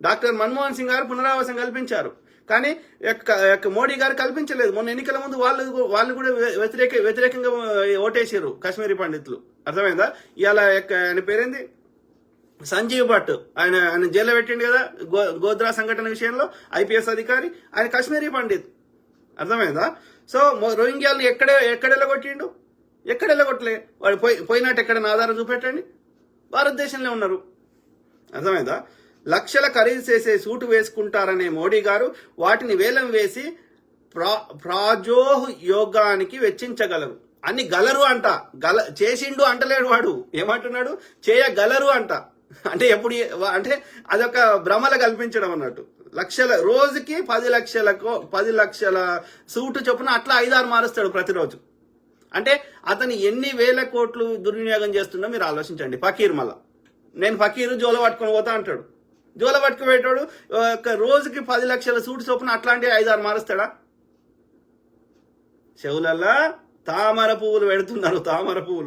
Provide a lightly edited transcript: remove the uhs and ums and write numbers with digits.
Doctor Manmohan Singh గారు పునరావాసం కల్పించారు, కానీ మోడీ గారు కల్పించలేదు. మొన్న ఎన్నికల ముందు వాళ్ళు కూడా వ్యతిరేకంగా ఓటేసారు కాశ్మీరీ పండితులు. అర్థమైందా? ఇవాళ ఆయన పేరేంది, సంజీవ్ భట్, ఆయన జైల్లో పెట్టిండు కదా గోద్రా సంఘటన విషయంలో, ఐపీఎస్ అధికారి, ఆయన కాశ్మీరీ పండిత్. అర్థమైందా? సో రోహింగ్యాలను ఎక్కడ వెళ్ళగొట్టిండు? ఎక్కడ వెళ్ళగొట్టలే. వాడు పోయినట్టు ఎక్కడైనా ఆధారం చూపెట్టండి. భారతదేశంలో ఉన్నారు. అర్థమైందా? లక్షల ఖరీదు చేసే సూటు వేసుకుంటారనే మోడీ గారు వాటిని వేలం వేసి ప్రాజోహ్ యోగానికి వెచ్చించగలరు. అన్ని గలరు అంట. చేసిండు అంటలేడు వాడు, ఏమంటున్నాడు? చేయగలరు అంట. అంటే ఎప్పుడు అంటే అదొక భ్రమల కల్పించడం అన్నట్టు. రోజుకి 10 లక్షల సూటు చొప్పున అట్లా 5-6 మారుస్తాడు ప్రతిరోజు. అంటే అతను ఎన్ని వేల కోట్లు దుర్వినియోగం చేస్తుండో మీరు ఆలోచించండి. ఫకీర్ మళ్ళా నేను ఫకీరు జోల పట్టుకొని పోతా అంటాడు. జోల పట్టుకుపోయేటోడు రోజుకి 10 లక్షల సూటు చొప్పున అట్లాంటి 5-6 మారుస్తాడా? చెవులల్లా తామర పువ్వులు పెడుతున్నారు, తామర పువ్వులు.